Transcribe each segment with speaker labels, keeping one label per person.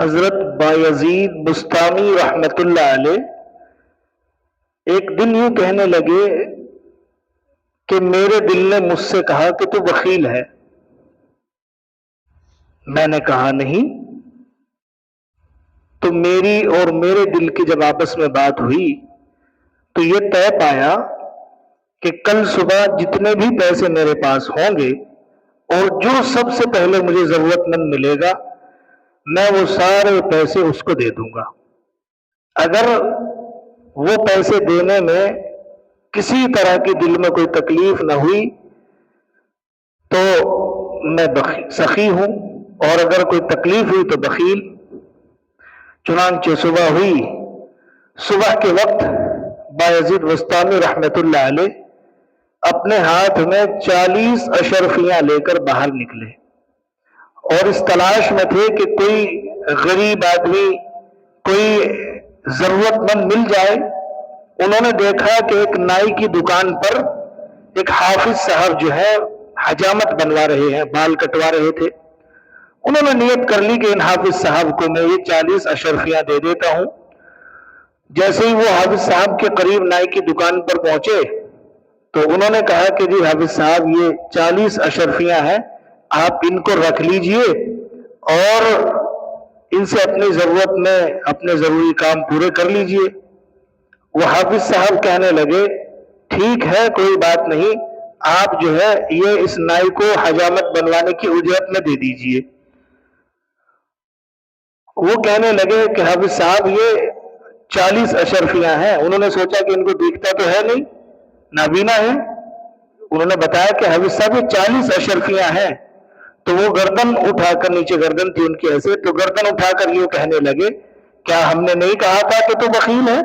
Speaker 1: حضرت بایزید بستامی رحمت اللہ علیہ ایک دن یوں کہنے لگے کہ میرے دل نے مجھ سے کہا کہ تو بخیل ہے. میں نے کہا نہیں. تو میری اور میرے دل کی جب آپس میں بات ہوئی تو یہ طے پایا کہ کل صبح جتنے بھی پیسے میرے پاس ہوں گے اور جو سب سے پہلے مجھے ضرورت مند ملے گا میں وہ سارے پیسے اس کو دے دوں گا. اگر وہ پیسے دینے میں کسی طرح کی دل میں کوئی تکلیف نہ ہوئی تو میں سخی ہوں، اور اگر کوئی تکلیف ہوئی تو بخیل. چنانچہ صبح ہوئی. صبح کے وقت بایزید بستامی رحمت اللہ علیہ اپنے ہاتھ میں 40 اشرفیاں لے کر باہر نکلے اور اس تلاش میں تھے کہ کوئی غریب آدمی، کوئی ضرورت مند مل جائے. انہوں نے دیکھا کہ ایک نائی کی دکان پر ایک حافظ صاحب جو ہے حجامت بنوا رہے ہیں، بال کٹوا رہے تھے. انہوں نے نیت کر لی کہ ان حافظ صاحب کو میں یہ 40 اشرفیاں دے دیتا ہوں. جیسے ہی وہ حافظ صاحب کے قریب نائی کی دکان پر پہنچے تو انہوں نے کہا کہ جی حافظ صاحب یہ 40 اشرفیاں ہیں، آپ ان کو رکھ لیجئے اور ان سے اپنی ضرورت میں اپنے ضروری کام پورے کر لیجئے. وہ حافظ صاحب کہنے لگے ٹھیک ہے کوئی بات نہیں، آپ جو ہے یہ اس نائی کو حجامت بنوانے کی اجرت میں دے دیجئے. وہ کہنے لگے کہ حافظ صاحب یہ 40 اشرفیاں ہیں. انہوں نے سوچا کہ ان کو دیکھتا تو ہے نہیں، نابینا ہے. انہوں نے بتایا کہ حافظ صاحب یہ 40 اشرفیاں ہیں. تو وہ گردن اٹھا کر، نیچے گردن تھی ان کی ایسے، تو گردن اٹھا کر یہ کہنے لگے کیا ہم نے نہیں کہا تھا کہ تو بخیل ہے؟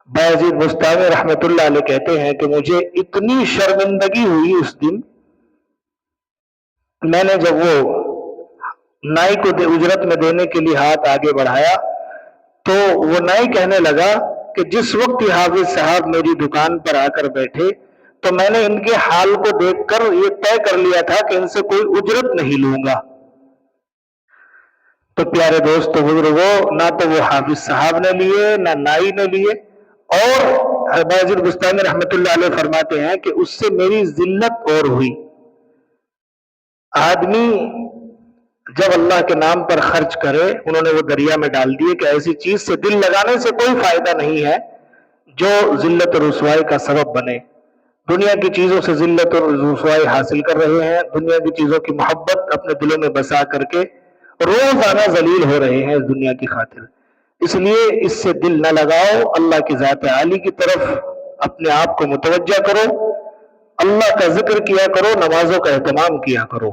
Speaker 1: بایزید بستامی رحمت اللہ علیہ کہتے ہیں کہ مجھے اتنی شرمندگی ہوئی اس دن. میں نے جب وہ نائی کو اجرت میں دینے کے لیے ہاتھ آگے بڑھایا تو وہ نائی کہنے لگا کہ جس وقت یہ حافظ صاحب میری دکان پر آ کر بیٹھے تو میں نے ان کے حال کو دیکھ کر یہ طے کر لیا تھا کہ ان سے کوئی اجرت نہیں لوں گا. تو پیارے دوستو بزرگو، نہ تو وہ حافظ صاحب نے لیے نہ نائی نے لیے. اور بایزید بستامی رحمت اللہ علیہ فرماتے ہیں کہ اس سے میری ذلت اور ہوئی. آدمی جب اللہ کے نام پر خرچ کرے، انہوں نے وہ دریا میں ڈال دیے کہ ایسی چیز سے دل لگانے سے کوئی فائدہ نہیں ہے جو ذلت اور رسوائی کا سبب بنے. دنیا کی چیزوں سے ذلت اور رسوائی حاصل کر رہے ہیں، دنیا کی چیزوں کی محبت اپنے دلوں میں بسا کر کے روزانہ ذلیل ہو رہے ہیں اس دنیا کی خاطر. اس لیے اس سے دل نہ لگاؤ، اللہ کی ذات عالی کی طرف اپنے آپ کو متوجہ کرو، اللہ کا ذکر کیا کرو، نمازوں کا اہتمام کیا کرو.